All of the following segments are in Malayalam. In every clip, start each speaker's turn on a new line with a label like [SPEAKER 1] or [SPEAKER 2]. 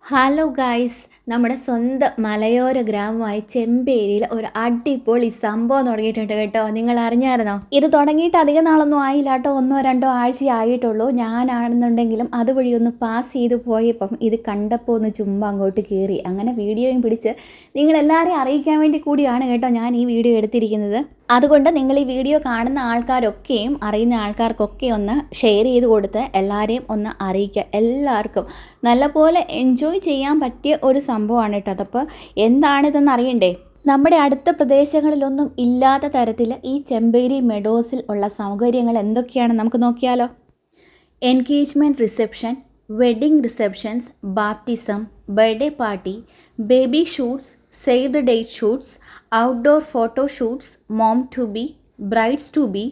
[SPEAKER 1] ഹലോ ഗായ്സ്, നമ്മുടെ സ്വന്തം മലയോര ഗ്രാമമായ ചെമ്പേരിയിൽ ഒരു അടിപൊളി സംഭവം തുടങ്ങിയിട്ടുണ്ട് കേട്ടോ. നിങ്ങൾ അറിഞ്ഞായിരുന്നോ? ഇത് തുടങ്ങിയിട്ട് അധികം നാളൊന്നും ആയില്ല കേട്ടോ, 1-2 ആഴ്ച ആയിട്ടുള്ളൂ. ഞാനാണെന്നുണ്ടെങ്കിലും അതുവഴി ഒന്ന് പാസ് ചെയ്ത് പോയപ്പം ഇത് കണ്ടപ്പോൾ ഒന്ന് ചുമ്മാ അങ്ങോട്ട് കയറി. അങ്ങനെ വീഡിയോയും പിടിച്ച് നിങ്ങളെല്ലാവരെയും അറിയിക്കാൻ വേണ്ടി കൂടിയാണ് കേട്ടോ ഞാൻ ഈ വീഡിയോ എടുത്തിരിക്കുന്നത്. അതുകൊണ്ട് നിങ്ങൾ ഈ വീഡിയോ കാണുന്ന ആൾക്കാരൊക്കെയും അറിയുന്ന ആൾക്കാർക്കൊക്കെ ഒന്ന് ഷെയർ ചെയ്ത് കൊടുത്ത് എല്ലാവരെയും ഒന്ന് അറിയിക്കുക. എല്ലാവർക്കും നല്ലപോലെ എൻജോയ് ചെയ്യാൻ പറ്റിയ ഒരു സംഭവമാണ് കേട്ടോ. അതപ്പോൾ എന്താണിതെന്ന് അറിയണ്ടേ? നമ്മുടെ അടുത്ത പ്രദേശങ്ങളിലൊന്നും ഇല്ലാത്ത തരത്തിൽ ഈ ചെമ്പേരി മെഡോസിൽ ഉള്ള സൗകര്യങ്ങൾ എന്തൊക്കെയാണ് നമുക്ക് നോക്കിയാലോ. Engagement reception, wedding receptions, baptism, birthday party, baby shoots, save the date shoots, outdoor photo shoots, mom to be, brides to be,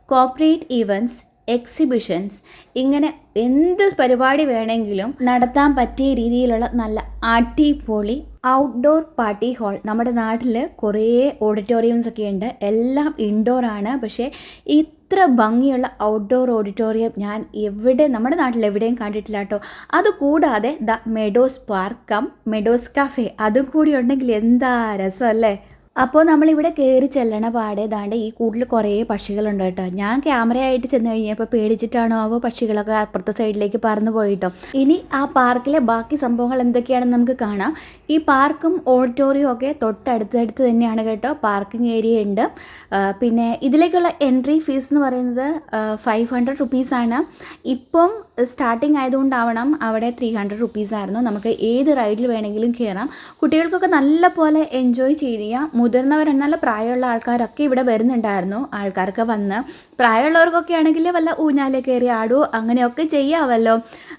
[SPEAKER 1] corporate events, exhibitions, ഇങ്ങനെ എന്ത് പരിപാടി വേണമെങ്കിലും നടത്താൻ പറ്റിയ രീതിയിലുള്ള നല്ല അടിപൊളി ഔട്ട്ഡോർ പാർട്ടി ഹാൾ. നമ്മുടെ നാട്ടിൽ കുറേ ഓഡിറ്റോറിയംസ് ഒക്കെ ഉണ്ട്, എല്ലാം ഇൻഡോറാണ്. പക്ഷേ ഇത്ര ഭംഗിയുള്ള ഔട്ട്ഡോർ ഓഡിറ്റോറിയം ഞാൻ നമ്മുടെ നാട്ടിൽ എവിടെയും കണ്ടിട്ടില്ല കേട്ടോ. അതുകൂടാതെ the Meadows park cum Meadows cafe അതും കൂടി ഉണ്ടെങ്കിൽ എന്താ രസമല്ലേ. അപ്പോൾ നമ്മളിവിടെ കയറി ചെല്ലണ പാടെ ദാണ്ട് ഈ കൂട്ടിൽ കുറേ പക്ഷികളുണ്ട് കേട്ടോ. ഞാൻ ക്യാമറയായിട്ട് ചെന്ന് കഴിഞ്ഞപ്പോൾ പേടിച്ചിട്ടാണോ ആവോ പക്ഷികളൊക്കെ അപ്പുറത്തെ സൈഡിലേക്ക് പറന്നു പോയിട്ടോ. ഇനി ആ പാർക്കിലെ ബാക്കി സംഭവങ്ങൾ എന്തൊക്കെയാണെന്ന് നമുക്ക് കാണാം. ഈ പാർക്കും ഓഡിറ്റോറിയവും ഒക്കെ തൊട്ടടുത്തടുത്ത് തന്നെയാണ് കേട്ടോ. പാർക്കിംഗ് ഏരിയ ഉണ്ട്. പിന്നെ ഇതിലേക്കുള്ള എൻട്രി ഫീസ് എന്ന് പറയുന്നത് 500 റുപ്പീസാണ്. ഇപ്പം സ്റ്റാർട്ടിങ് ആയതുകൊണ്ടാവണം അവിടെ 300 റുപ്പീസായിരുന്നു. നമുക്ക് ഏത് റൈഡിൽ വേണമെങ്കിലും കയറാം. കുട്ടികൾക്കൊക്കെ നല്ല പോലെ എൻജോയ് ചെയ്യാം. മുതിർന്നവരെന്നാൽ പ്രായമുള്ള ആൾക്കാരൊക്കെ ഇവിടെ വരുന്നുണ്ടായിരുന്നു. ആൾക്കാരൊക്കെ വന്ന് പ്രായമുള്ളവർക്കൊക്കെ ആണെങ്കിൽ വല്ല ഊഞ്ഞാലെ കയറി ആടുമോ അങ്ങനെയൊക്കെ ചെയ്യാമല്ലോ.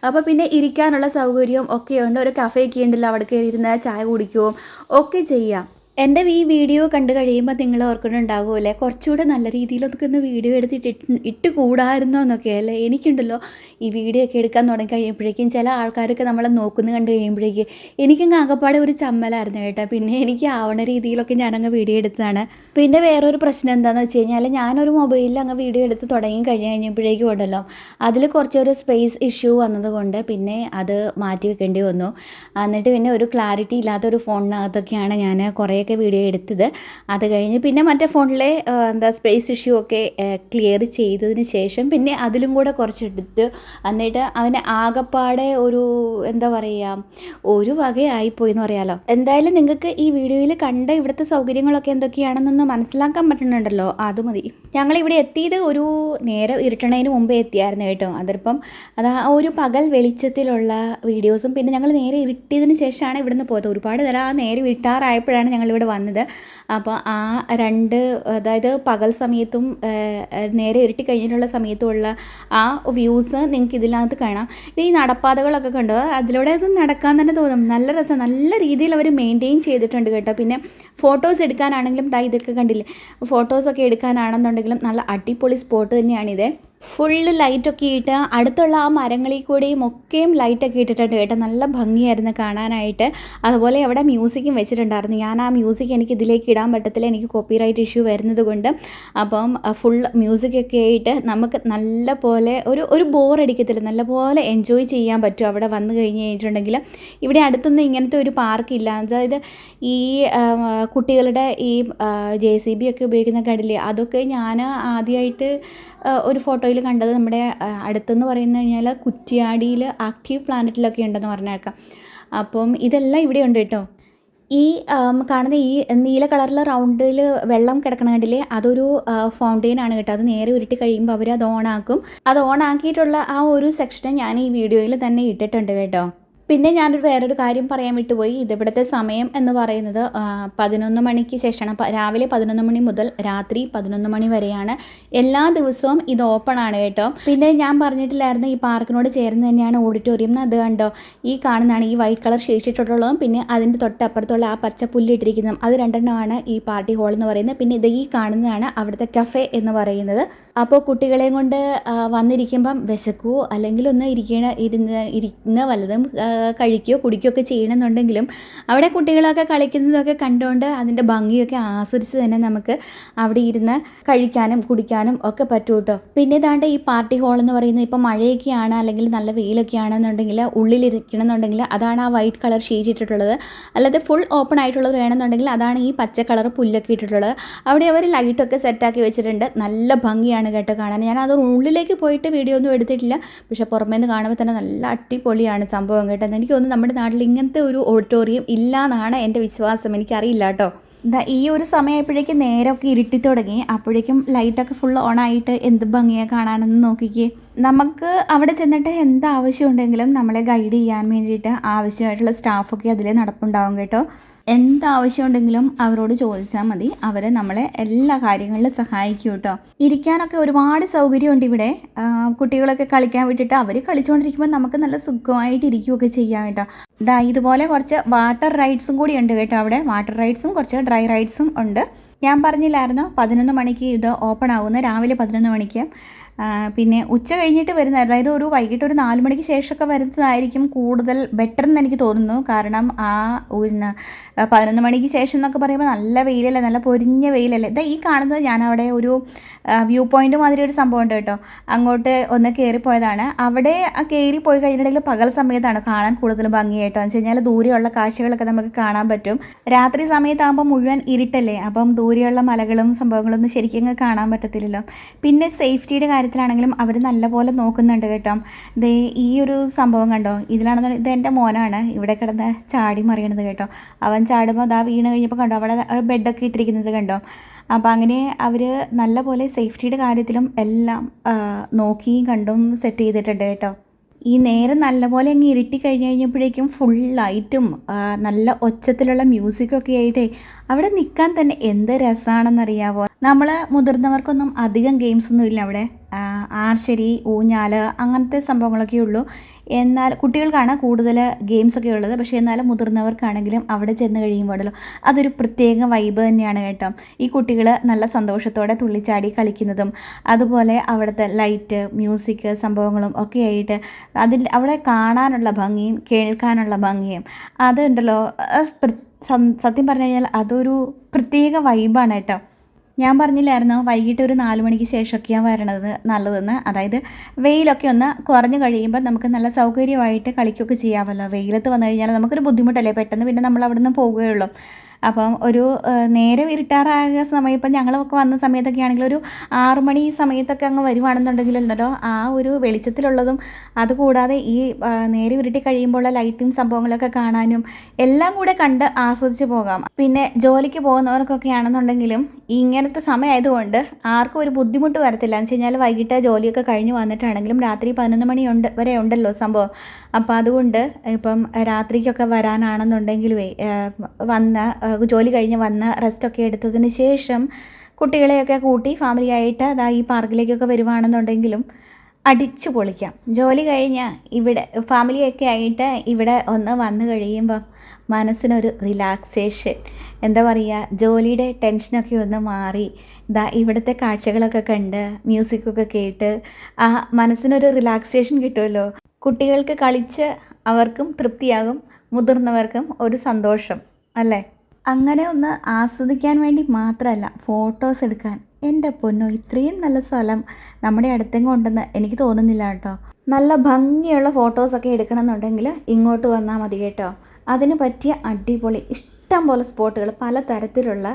[SPEAKER 1] അപ്പോൾ പിന്നെ ഇരിക്കാനുള്ള സൗകര്യവും ഒക്കെ ഉണ്ട്. ഒരു കഫേയൊക്കെ ഉണ്ടല്ലോ, അവിടെ കയറി ഇരുന്ന് ചായ കുടിക്കുകയും ഒക്കെ ചെയ്യാം. എൻ്റെ ഈ വീഡിയോ കണ്ടു കഴിയുമ്പോൾ നിങ്ങൾ ഓർക്കുന്നുണ്ടാകുമല്ലേ, കുറച്ചുകൂടെ നല്ല രീതിയിലൊക്കെ ഒന്ന് വീഡിയോ എടുത്തിട്ട് ഇട്ട് കൂടായിരുന്നോ എന്നൊക്കെ അല്ലേ. എനിക്കുണ്ടല്ലോ ഈ വീഡിയോ ഒക്കെ എടുക്കാൻ തുടങ്ങി കഴിയുമ്പോഴേക്കും ചില ആൾക്കാരൊക്കെ നമ്മളെ നോക്കുന്നത് കണ്ടു കഴിയുമ്പോഴേക്കും എനിക്കങ്ങ് ആകപ്പാടെ ഒരു ചമ്മലായിരുന്നു കേട്ടോ. പിന്നെ എനിക്ക് ആവണ രീതിയിലൊക്കെ ഞാനങ്ങ് വീഡിയോ എടുത്തതാണ്. പിന്നെ വേറൊരു പ്രശ്നം എന്താണെന്ന് വെച്ച് കഴിഞ്ഞാൽ ഞാനൊരു മൊബൈലിൽ അങ്ങ് വീഡിയോ എടുത്ത് തുടങ്ങി കഴിഞ്ഞപ്പോഴേക്കും ഉണ്ടല്ലോ അതിൽ കുറച്ചൊരു സ്പേസ് ഇഷ്യൂ വന്നതുകൊണ്ട് പിന്നെ അത് മാറ്റി വെക്കേണ്ടി വന്നു. എന്നിട്ട് പിന്നെ ഒരു ക്ലാരിറ്റി ഇല്ലാത്തൊരു ഫോണിനകത്തൊക്കെയാണ് ഞാൻ കുറേ വീഡിയോ എടുത്തത്. അത് കഴിഞ്ഞ് പിന്നെ മറ്റേ ഫോണിലെ സ്പേസ് ഇഷ്യൂ ഒക്കെ ക്ലിയർ ചെയ്തതിന് ശേഷം പിന്നെ അതിലും കൂടെ കുറച്ചെടുത്ത് എന്നിട്ട് അവന് ആകപ്പാടെ ഒരു എന്താ പറയുക ഒരു വകയായിപ്പോയി എന്ന് പറയാമല്ലോ. എന്തായാലും നിങ്ങൾക്ക് ഈ വീഡിയോയിൽ കണ്ട ഇവിടുത്തെ സൗകര്യങ്ങളൊക്കെ എന്തൊക്കെയാണെന്നൊന്ന് മനസ്സിലാക്കാൻ പറ്റുന്നുണ്ടല്ലോ, അത് മതി. ഞങ്ങളിവിടെ എത്തിയത് ഒരു നേരം ഇരുട്ടണതിന് മുമ്പേ എത്തിയായിരുന്നു കേട്ടോ. അതിപ്പം അത് ആ ഒരു പകൽ വെളിച്ചത്തിലുള്ള വീഡിയോസും പിന്നെ ഞങ്ങൾ നേരെ ഇരുട്ടിയതിന് ശേഷമാണ് ഇവിടുന്ന് പോയത്. ഒരുപാട് നേരം ആ നേരെ വിട്ടാറായപ്പോഴാണ് ഞങ്ങളിവിടെ വന്നത്. അപ്പോൾ ആ അതായത് പകൽ സമയത്തും നേരെ ഇരുട്ടി കഴിഞ്ഞിട്ടുള്ള സമയത്തുമുള്ള ആ വ്യൂസ് നിങ്ങൾക്ക് ഇതിനകത്ത് കാണാം. ഈ നടപ്പാതകളൊക്കെ കണ്ടോ, അതിലൂടെ അത് നടക്കാൻ തന്നെ തോന്നും. നല്ല രസം, നല്ല രീതിയിൽ അവർ മെയിൻറ്റെയിൻ ചെയ്തിട്ടുണ്ട് കേട്ടോ. പിന്നെ ഫോട്ടോസ് എടുക്കാനാണെങ്കിലും ഇതൊക്കെ കണ്ടില്ലേ, ഫോട്ടോസൊക്കെ എടുക്കാനാണെന്നുണ്ടെങ്കിലും നല്ല അടിപൊളി സ്പോട്ട് തന്നെയാണിത്. ഫുള്ള് ലൈറ്റൊക്കെ ഇട്ട് അടുത്തുള്ള ആ മരങ്ങളിൽ കൂടെയും ഒക്കെയും ലൈറ്റൊക്കെ ഇട്ടിട്ടുണ്ട് കേട്ടോ. നല്ല ഭംഗിയായിരുന്നു കാണാനായിട്ട്. അതുപോലെ അവിടെ മ്യൂസിക്കും വെച്ചിട്ടുണ്ടായിരുന്നു. ഞാൻ ആ മ്യൂസിക് എനിക്ക് ഇതിലേക്ക് ഇടാൻ പറ്റത്തില്ല, എനിക്ക് കോപ്പിറൈറ്റ് ഇഷ്യൂ വരുന്നത് കൊണ്ട്. അപ്പം ഫുൾ മ്യൂസിക്കൊക്കെ ആയിട്ട് നമുക്ക് നല്ല പോലെ ഒരു ബോറടിക്കത്തില്ല, നല്ല പോലെ എൻജോയ് ചെയ്യാൻ പറ്റും അവിടെ വന്നു കഴിഞ്ഞ് കഴിഞ്ഞിട്ടുണ്ടെങ്കിൽ. ഇവിടെ അടുത്തൊന്നും ഇങ്ങനത്തെ ഒരു പാർക്കില്ല. അതായത് ഈ കുട്ടികളുടെ ഈ JCB ഒക്കെ ഉപയോഗിക്കുന്ന കണ്ടില്ലേ, അതൊക്കെ ഞാൻ ആദ്യമായിട്ട് ഒരു ഫോട്ടോയിൽ കണ്ടത് നമ്മുടെ അടുത്തെന്ന് പറയുന്നത് കഴിഞ്ഞാൽ കുറ്റ്യാടിയിൽ ആക്റ്റീവ് പ്ലാനറ്റിലൊക്കെ ഉണ്ടെന്ന് പറഞ്ഞേക്കാം. അപ്പം ഇതെല്ലാം ഇവിടെ ഉണ്ട് കേട്ടോ. ഈ കാണുന്ന ഈ നീല കളറിൽ റൗണ്ടിൽ വെള്ളം കിടക്കണ കണ്ടില്ലേ, അതൊരു ഫൗണ്ടെയിനാണ് കേട്ടോ. അത് നേരെ ഉരുട്ടി കഴിയുമ്പോൾ അവർ അത് ഓണാക്കും. അത് ഓണാക്കിയിട്ടുള്ള ആ ഒരു സെക്ഷൻ ഞാൻ ഈ വീഡിയോയിൽ തന്നെ ഇട്ടിട്ടുണ്ട് കേട്ടോ. പിന്നെ ഞാനൊരു വേറൊരു കാര്യം പറയാൻ വിട്ടുപോയി. ഇതിവിടുത്തെ സമയം എന്ന് പറയുന്നത് 11 മണിക്ക് ശേഷമാണ്. രാവിലെ 11 മണി മുതൽ രാത്രി 11 മണി വരെയാണ്. എല്ലാ ദിവസവും ഇത് ഓപ്പൺ ആണ് കേട്ടോ. പിന്നെ ഞാൻ പറഞ്ഞിട്ടില്ലായിരുന്നു ഈ പാർക്കിനോട് ചേർന്ന് തന്നെയാണ് ഓഡിറ്റോറിയം. അത് കണ്ടോ, ഈ കാണുന്നതാണ് ഈ വൈറ്റ് കളർ ഷീറ്റ് ഇട്ടിട്ടുള്ളതും പിന്നെ അതിൻ്റെ തൊട്ടപ്പുറത്തുള്ള ആ പച്ച പുല്ലിട്ടിരിക്കുന്നതും. അത് രണ്ടെണ്ണമാണ് ഈ പാർട്ടി ഹാൾ എന്ന് പറയുന്നത്. പിന്നെ ഇത് ഈ കാണുന്നതാണ് അവിടുത്തെ കഫേ എന്ന് പറയുന്നത്. അപ്പോൾ കുട്ടികളെയും കൊണ്ട് വന്നിരിക്കുമ്പം വിശക്കുവോ അല്ലെങ്കിൽ ഒന്ന് ഇരുന്ന് വല്ലതും കഴിക്കുകയോ കുടിക്കുകയോ ഒക്കെ ചെയ്യണമെന്നുണ്ടെങ്കിലും അവിടെ കുട്ടികളൊക്കെ കളിക്കുന്നതൊക്കെ കണ്ടുകൊണ്ട് അതിൻ്റെ ഭംഗിയൊക്കെ ആസ്വദിച്ച് തന്നെ നമുക്ക് അവിടെ ഇരുന്ന് കഴിക്കാനും കുടിക്കാനും ഒക്കെ പറ്റും കേട്ടോ. പിന്നെ ഇതാണ്ട് ഈ പാർട്ടി ഹോൾ എന്ന് പറയുന്നത് ഇപ്പോൾ മഴയൊക്കെയാണ് അല്ലെങ്കിൽ നല്ല വെയിലൊക്കെ ആണെന്നുണ്ടെങ്കിൽ ഉള്ളിലിരിക്കണമെന്നുണ്ടെങ്കിൽ അതാണ് ആ വൈറ്റ് കളർ ഷീറ്റ് ഇട്ടിട്ടുള്ളത്. അല്ലാതെ ഫുൾ ഓപ്പൺ ആയിട്ടുള്ളത് വേണമെന്നുണ്ടെങ്കിൽ അതാണ് ഈ പച്ച കളർ പുല്ലൊക്കെ ഇട്ടിട്ടുള്ളത്. അവിടെ അവർ ലൈറ്റൊക്കെ സെറ്റാക്കി വെച്ചിട്ടുണ്ട്. നല്ല ഭംഗിയാണ് കേട്ടോ കാണാൻ. ഞാൻ അത് ഉള്ളിലേക്ക് പോയിട്ട് വീഡിയോ ഒന്നും എടുത്തിട്ടില്ല, പക്ഷെ പുറമേ നിന്ന് കാണുമ്പോൾ തന്നെ നല്ല അടിപൊളിയാണ് സംഭവം കേട്ടോ. എനിക്ക് തോന്നുന്നു നമ്മുടെ നാട്ടിൽ ഇങ്ങനത്തെ ഒരു ഓഡിറ്റോറിയം ഇല്ല എന്നാണ് എൻ്റെ വിശ്വാസം. എനിക്കറിയില്ല കേട്ടോ. ഈ ഒരു സമയമായപ്പോഴേക്കും നേരമൊക്കെ ഇരുട്ടി തുടങ്ങി. അപ്പോഴേക്കും ലൈറ്റൊക്കെ ഫുൾ ഓണായിട്ട് എന്ത് ഭംഗിയാണ് കാണാനെന്ന് നോക്കിക്കേ. നമുക്ക് അവിടെ ചെന്നിട്ട് എന്ത് ആവശ്യമുണ്ടെങ്കിലും നമ്മളെ ഗൈഡ് ചെയ്യാൻ വേണ്ടിയിട്ട് ആവശ്യമായിട്ടുള്ള സ്റ്റാഫൊക്കെ അതിൽ നടപ്പുണ്ടാവും കേട്ടോ. എന്താവശ്യമുണ്ടെങ്കിലും അവരോട് ചോദിച്ചാൽ മതി, അവർ നമ്മളെ എല്ലാ കാര്യങ്ങളിലും സഹായിക്കും കേട്ടോ. ഇരിക്കാനൊക്കെ ഒരുപാട് സൗകര്യമുണ്ട് ഇവിടെ. കുട്ടികളൊക്കെ കളിക്കാൻ വിട്ടിട്ട് അവർ കളിച്ചുകൊണ്ടിരിക്കുമ്പോൾ നമുക്ക് നല്ല സുഖമായിട്ട് ഇരിക്കുകയൊക്കെ ചെയ്യാം കേട്ടോ. ഇതുപോലെ കുറച്ച് വാട്ടർ റൈഡ്സും കൂടി ഉണ്ട് കേട്ടോ. അവിടെ വാട്ടർ റൈഡ്സും കുറച്ച് ഡ്രൈ റൈഡ്സും ഉണ്ട്. ഞാൻ പറഞ്ഞില്ലായിരുന്നോ 11 മണിക്ക് ഇത് ഓപ്പൺ ആവുന്നത്, രാവിലെ 11 മണിക്ക്. പിന്നെ ഉച്ച കഴിഞ്ഞിട്ട് വരുന്ന, അതായത് ഒരു വൈകിട്ട് ഒരു 4 മണിക്ക് ശേഷമൊക്കെ വരുന്നതായിരിക്കും കൂടുതൽ ബെറ്റർ എന്ന് എനിക്ക് തോന്നുന്നു. കാരണം 11 മണിക്ക് ശേഷം എന്നൊക്കെ പറയുമ്പോൾ നല്ല വെയിലല്ലേ, നല്ല പൊരിഞ്ഞ വെയിലല്ലേ. ഈ കാണുന്നത് ഞാൻ അവിടെ ഒരു വ്യൂ പോയിൻ്റ് മാതിരി ഒരു സംഭവം ഉണ്ട് കേട്ടോ. അങ്ങോട്ട് ഒന്ന് കയറിപ്പോയതാണ്. അവിടെ കയറി പോയി കഴിഞ്ഞിട്ടുണ്ടെങ്കിൽ പകൽ സമയത്താണ് കാണാൻ കൂടുതൽ ഭംഗിയായിട്ടോ. എന്ന് വെച്ച് കഴിഞ്ഞാൽ ദൂരെയുള്ള കാഴ്ചകളൊക്കെ നമുക്ക് കാണാൻ പറ്റും. രാത്രി സമയത്താകുമ്പോൾ മുഴുവൻ ഇരുട്ടല്ലേ, അപ്പം ദൂരെയുള്ള മലകളും സംഭവങ്ങളൊന്നും ശരിക്കും കാണാൻ പറ്റത്തില്ലല്ലോ. പിന്നെ സേഫ്റ്റിയുടെ കാര്യത്തിലാണെങ്കിലും അവർ നല്ലപോലെ നോക്കുന്നുണ്ട് കേട്ടോ. ഈ ഒരു സംഭവം കണ്ടോ, ഇതിലാണെന്ന് ഇത് എൻ്റെ മോനാണ് ഇവിടെ കിടന്ന് ചാടി മറിയണത് കേട്ടോ. അവൻ ചാടുമ്പോൾ വീണ് കഴിഞ്ഞപ്പോൾ കണ്ടോ അവിടെ ബെഡൊക്കെ ഇട്ടിരിക്കുന്നത് കണ്ടോ. അപ്പോൾ അങ്ങനെ അവർ നല്ലപോലെ സേഫ്റ്റിയുടെ കാര്യത്തിലും എല്ലാം നോക്കിയും കണ്ടും സെറ്റ് ചെയ്തിട്ടുണ്ട് കേട്ടോ. ഈ നേരം നല്ലപോലെ അങ്ങ് ഇരുട്ടി കഴിഞ്ഞപ്പോഴേക്കും ഫുൾ ലൈറ്റും നല്ല ഒച്ചത്തിലുള്ള മ്യൂസിക്കൊക്കെ ആയിട്ടേ അവിടെ നിൽക്കാൻ തന്നെ എന്ത് രസമാണെന്നറിയാവോ. നമ്മൾ മുതിർന്നവർക്കൊന്നും അധികം ഗെയിംസൊന്നും ഇല്ല അവിടെ. ആർശരി, ഊഞ്ഞാൽ, അങ്ങനത്തെ സംഭവങ്ങളൊക്കെ ഉള്ളൂ. എന്നാൽ കുട്ടികൾക്കാണ് കൂടുതൽ ഗെയിംസൊക്കെ ഉള്ളത്. പക്ഷേ എന്നാലും മുതിർന്നവർക്കാണെങ്കിലും അവിടെ ചെന്ന് കഴിയുമ്പോഴല്ലോ അതൊരു പ്രത്യേക വൈബ് തന്നെയാണ് കേട്ടോ. ഈ കുട്ടികൾ നല്ല സന്തോഷത്തോടെ തുള്ളിച്ചാടി കളിക്കുന്നതും അതുപോലെ അവിടുത്തെ ലൈറ്റ്, മ്യൂസിക് സംഭവങ്ങളും ഒക്കെ ആയിട്ട് അവിടെ കാണാനുള്ള ഭംഗിയും കേൾക്കാനുള്ള ഭംഗിയും അതുണ്ടല്ലോ, സത്യം പറഞ്ഞു കഴിഞ്ഞാൽ അതൊരു പ്രത്യേക വൈബാണ് കേട്ടോ. ഞാൻ പറഞ്ഞില്ലായിരുന്നോ വൈകിട്ട് ഒരു 4 മണിക്ക് ശേഷമൊക്കെയാണ് വരണത് നല്ലതെന്ന്. അതായത് വെയിലൊക്കെ ഒന്ന് കുറഞ്ഞു കഴിയുമ്പോൾ നമുക്ക് നല്ല സൗകര്യമായിട്ട് കളിക്കുകയൊക്കെ ചെയ്യാമല്ലോ. വെയിലത്ത് വന്നു കഴിഞ്ഞാൽ നമുക്കൊരു ബുദ്ധിമുട്ടല്ലേ, പെട്ടെന്ന് പിന്നെ നമ്മൾ അവിടെ നിന്ന് പോവുകയുള്ളൂ. അപ്പം ഒരു നേരെ ഇരുട്ടാറായ സമയം, ഇപ്പം ഞങ്ങളൊക്കെ വന്ന സമയത്തൊക്കെ ആണെങ്കിൽ ഒരു 6 മണി സമയത്തൊക്കെ അങ്ങ് വരുവാണെന്നുണ്ടെങ്കിലുണ്ടല്ലോ ആ ഒരു വെളിച്ചത്തിലുള്ളതും അതുകൂടാതെ ഈ നേരെ ഇരുട്ടി കഴിയുമ്പോഴുള്ള ലൈറ്റും സംഭവങ്ങളൊക്കെ കാണാനും എല്ലാം കൂടെ കണ്ട് ആസ്വദിച്ച് പോകാം. പിന്നെ ജോലിക്ക് പോകുന്നവർക്കൊക്കെ ആണെന്നുണ്ടെങ്കിലും ഇങ്ങനത്തെ സമയമായതുകൊണ്ട് ആർക്കും ഒരു ബുദ്ധിമുട്ട് വരത്തില്ല. എന്ന് വെച്ച് കഴിഞ്ഞാൽ വൈകിട്ട് ജോലിയൊക്കെ കഴിഞ്ഞ് വന്നിട്ടാണെങ്കിലും രാത്രി 11 മണി വരെ ഉണ്ടല്ലോ സംഭവം. അപ്പോൾ അതുകൊണ്ട് ഇപ്പം രാത്രിക്കൊക്കെ വരാനാണെന്നുണ്ടെങ്കിലുമേ ജോലി കഴിഞ്ഞ് വന്ന് റെസ്റ്റൊക്കെ എടുത്തതിന് ശേഷം കുട്ടികളെയൊക്കെ കൂട്ടി ഫാമിലിയായിട്ട് ഈ പാർക്കിലേക്കൊക്കെ വരുവാണെന്നുണ്ടെങ്കിലും അടിച്ചു പൊളിക്കാം. ജോലി കഴിഞ്ഞ് ഇവിടെ ഫാമിലിയൊക്കെ ആയിട്ട് ഇവിടെ ഒന്ന് വന്നു കഴിയുമ്പം മനസ്സിനൊരു റിലാക്സേഷൻ, എന്താ പറയുക, ജോലിയുടെ ടെൻഷനൊക്കെ ഒന്ന് മാറി ഇവിടുത്തെ കാഴ്ചകളൊക്കെ കണ്ട് മ്യൂസിക്കൊക്കെ കേട്ട് മനസ്സിനൊരു റിലാക്സേഷൻ കിട്ടുമല്ലോ. കുട്ടികൾക്ക് കളിച്ച് അവർക്കും തൃപ്തിയാകും, മുതിർന്നവർക്കും ഒരു സന്തോഷം അല്ലേ. അങ്ങനെ ഒന്ന് ആസ്വദിക്കാൻ വേണ്ടി മാത്രമല്ല, ഫോട്ടോസ് എടുക്കാൻ, എൻ്റെ പൊന്നോ ഇത്രയും നല്ല സ്ഥലം നമ്മുടെ അടുത്തെങ്ങും ഉണ്ടെന്ന് എനിക്ക് തോന്നുന്നില്ല കേട്ടോ. നല്ല ഭംഗിയുള്ള ഫോട്ടോസൊക്കെ എടുക്കണമെന്നുണ്ടെങ്കിൽ ഇങ്ങോട്ട് വന്നാൽ മതി കേട്ടോ. അതിന് പറ്റിയ അടിപൊളി ഇഷ്ടം പോലെ സ്പോട്ടുകൾ, പലതരത്തിലുള്ള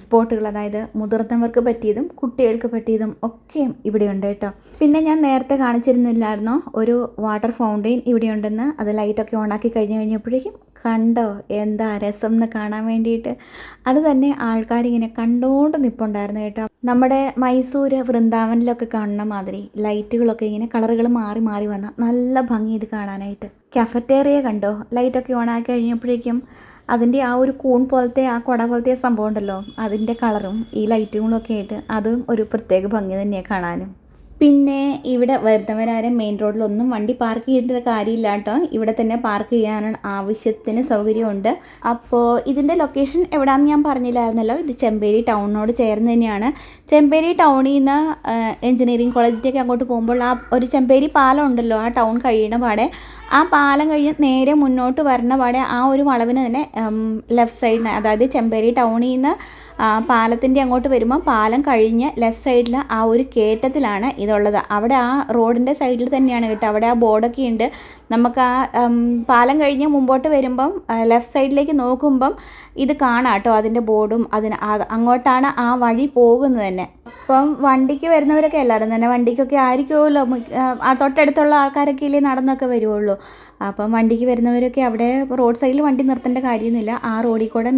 [SPEAKER 1] സ്പോട്ടുകൾ, അതായത് മുതിർന്നവർക്ക് പറ്റിയതും കുട്ടികൾക്ക് പറ്റിയതും ഒക്കെ ഇവിടെയുണ്ട് കേട്ടോ. പിന്നെ ഞാൻ നേരത്തെ കാണിച്ചിരുന്നില്ലായിരുന്നോ ഒരു വാട്ടർ ഫൗണ്ടെയിൻ ഇവിടെയുണ്ടെന്ന്. അത് ലൈറ്റൊക്കെ ഓണാക്കി കഴിഞ്ഞപ്പോഴേക്കും കണ്ടോ എന്താ രസം എന്ന് കാണാൻ വേണ്ടിയിട്ട്. അത് തന്നെ ആൾക്കാരിങ്ങനെ കണ്ടുകൊണ്ട് നിൽപ്പുണ്ടായിരുന്നു കേട്ടോ. നമ്മുടെ മൈസൂർ വൃന്ദാവനിലൊക്കെ കാണുന്ന മാതിരി ലൈറ്റുകളൊക്കെ ഇങ്ങനെ കളറുകൾ മാറി മാറി വന്ന നല്ല ഭംഗി ഇത് കാണാനായിട്ട്. കഫറ്റേറിയ കണ്ടോ, ലൈറ്റൊക്കെ ഓണാക്കി കഴിഞ്ഞപ്പോഴേക്കും അതിൻ്റെ ആ ഒരു കൂൺ പോലത്തെ ആ കുട പോലത്തെ സംഭവം ഉണ്ടല്ലോ, അതിൻ്റെ കളറും ഈ ലൈറ്റുകളും ഒക്കെ ആയിട്ട് അതും ഒരു പ്രത്യേക ഭംഗി തന്നെയാണ് കാണാനും. പിന്നെ ഇവിടെ വരുന്നവരാരും മെയിൻ റോഡിലൊന്നും വണ്ടി പാർക്ക് ചെയ്യേണ്ട കാര്യമില്ല കേട്ടോ. ഇവിടെ തന്നെ പാർക്ക് ചെയ്യാനുള്ള ആവശ്യത്തിന് സൗകര്യമുണ്ട്. അപ്പോൾ ഇതിൻ്റെ ലൊക്കേഷൻ എവിടെയാണെന്ന് ഞാൻ പറഞ്ഞില്ലായിരുന്നല്ലോ. ഇത് ചെമ്പേരി ടൗണിനോട് ചേർന്ന് തന്നെയാണ്. ചെമ്പേരി ടൗണിൽ നിന്ന് എഞ്ചിനീയറിംഗ് കോളേജിലേക്ക് അങ്ങോട്ട് പോകുമ്പോൾ ആ ഒരു ചെമ്പേരി പാലം ഉണ്ടല്ലോ, ആ ടൗൺ കഴിയണ പാടെ ആ പാലം കഴിഞ്ഞ് നേരെ മുന്നോട്ട് വരണ പാടെ ആ ഒരു വളവിന് തന്നെ ലെഫ്റ്റ് സൈഡിന്, അതായത് ചെമ്പേരി ടൗണിൽ നിന്ന് പാലത്തിൻ്റെ അങ്ങോട്ട് വരുമ്പോൾ പാലം കഴിഞ്ഞ് ലെഫ്റ്റ് സൈഡിൽ ആ ഒരു കയറ്റത്തിലാണ് ഇതുള്ളത്. അവിടെ ആ റോഡിൻ്റെ സൈഡിൽ തന്നെയാണ് കേട്ടോ. അവിടെ ആ ബോർഡൊക്കെ ഉണ്ട്. നമുക്ക് ആ പാലം കഴിഞ്ഞ് മുമ്പോട്ട് വരുമ്പം ലെഫ്റ്റ് സൈഡിലേക്ക് നോക്കുമ്പം ഇത് കാണാം കേട്ടോ, അതിൻ്റെ ബോർഡും. അങ്ങോട്ടാണ് ആ വഴി പോകുന്നത് തന്നെ. അപ്പം വണ്ടിക്ക് വരുന്നവരൊക്കെ എല്ലാവരും തന്നെ വണ്ടിക്കൊക്കെ ആയിരിക്കുമല്ലോ, തൊട്ടടുത്തുള്ള ആൾക്കാരൊക്കെ ഇല്ലേ നടന്നൊക്കെ വരുവുള്ളൂ. അപ്പം വണ്ടിക്ക് വരുന്നവരൊക്കെ അവിടെ റോഡ് സൈഡിൽ വണ്ടി നിർത്തേണ്ട കാര്യമൊന്നുമില്ല. ആ റോഡിൽ കൂടെ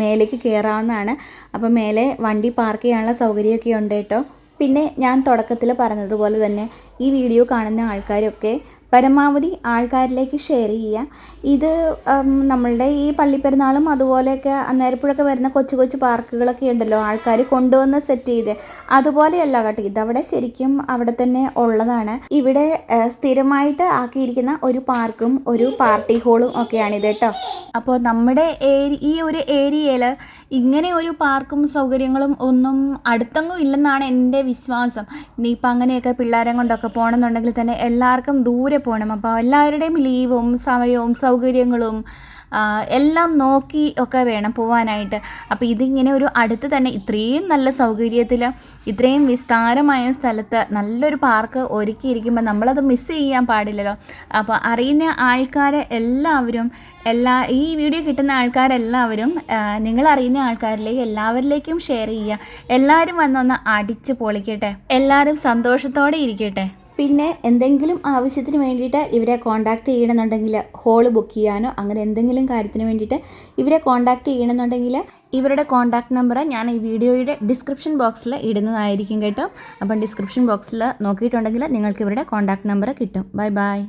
[SPEAKER 1] മേലേക്ക് കയറാവുന്നതാണ്. അപ്പം മേലെ വണ്ടി പാർക്ക് ചെയ്യാനുള്ള സൗകര്യമൊക്കെ ഉണ്ട് കേട്ടോ. പിന്നെ ഞാൻ തുടക്കത്തിൽ പറഞ്ഞതുപോലെ തന്നെ ഈ വീഡിയോ കാണുന്ന ആൾക്കാരൊക്കെ പരമാവധി ആൾക്കാരിലേക്ക് ഷെയർ ചെയ്യുക. ഇത് നമ്മളുടെ ഈ പള്ളിപ്പെരുന്നാളും അതുപോലെയൊക്കെ അന്നേരപ്പോഴൊക്കെ വരുന്ന കൊച്ചു കൊച്ചു പാർക്കുകളൊക്കെ ഉണ്ടല്ലോ, ആൾക്കാർ കൊണ്ടുവന്ന് സെറ്റ് ചെയ്ത്, അതുപോലെയല്ല കേട്ടോ. ഇതവിടെ ശരിക്കും അവിടെ തന്നെ ഉള്ളതാണ്. ഇവിടെ സ്ഥിരമായിട്ട് ആക്കിയിരിക്കുന്ന ഒരു പാർക്കും ഒരു പാർട്ടി ഹോളും ഒക്കെയാണിത് കേട്ടോ. അപ്പോൾ നമ്മുടെ ഈ ഒരു ഏരിയയിൽ ഇങ്ങനെ ഒരു പാർക്കും സൗകര്യങ്ങളും ഒന്നും അടുത്തെങ്ങും ഇല്ലെന്നാണ് എൻ്റെ വിശ്വാസം. ഇനിയിപ്പോൾ അങ്ങനെയൊക്കെ പിള്ളേരെ കൊണ്ടൊക്കെ പോകണമെന്നുണ്ടെങ്കിൽ തന്നെ എല്ലാവർക്കും ദൂരെ പോകണം. അപ്പോൾ എല്ലാവരുടെയും ലീവും സമയവും സൗകര്യങ്ങളും എല്ലാം നോക്കി ഒക്കെ വേണം പോകാനായിട്ട്. അപ്പോൾ ഇതിങ്ങനെ ഒരു അടുത്ത് തന്നെ ഇത്രയും നല്ല സൗകര്യത്തിൽ ഇത്രയും വിസ്താരമായ സ്ഥലത്ത് നല്ലൊരു പാർക്ക് ഒരുക്കിയിരിക്കുമ്പോൾ നമ്മളത് മിസ് ചെയ്യാൻ പാടില്ലല്ലോ. അപ്പോൾ അറിയുന്ന ആൾക്കാരെ എല്ലാവരും ഈ വീഡിയോ കിട്ടുന്ന ആൾക്കാരെല്ലാവരും നിങ്ങളറിയുന്ന ആൾക്കാരിലേക്ക് എല്ലാവരിലേക്കും ഷെയർ ചെയ്യുക. എല്ലാവരും വന്നൊന്ന് അടിച്ച് പൊളിക്കട്ടെ, എല്ലാവരും സന്തോഷത്തോടെ ഇരിക്കട്ടെ. പിന്നെ എന്തെങ്കിലും ആവശ്യത്തിന് വേണ്ടിയിട്ട് ഇവരെ കോൺടാക്റ്റ് ചെയ്യണമെന്നുണ്ടെങ്കിൽ, ഹോള് ബുക്ക് ചെയ്യാനോ അങ്ങനെ എന്തെങ്കിലും കാര്യത്തിന് വേണ്ടിയിട്ട് ഇവരെ കോൺടാക്റ്റ് ചെയ്യണമെന്നുണ്ടെങ്കിൽ ഇവരുടെ കോൺടാക്റ്റ് നമ്പർ ഞാൻ ഈ വീഡിയോയുടെ ഡിസ്ക്രിപ്ഷൻ ബോക്സിൽ ഇടുന്നതായിരിക്കും കേട്ടോ. അപ്പം ഡിസ്ക്രിപ്ഷൻ ബോക്സിൽ നോക്കിയിട്ടുണ്ടെങ്കിൽ നിങ്ങൾക്ക് ഇവരുടെ കോൺടാക്റ്റ് നമ്പർ കിട്ടും. Bye bye.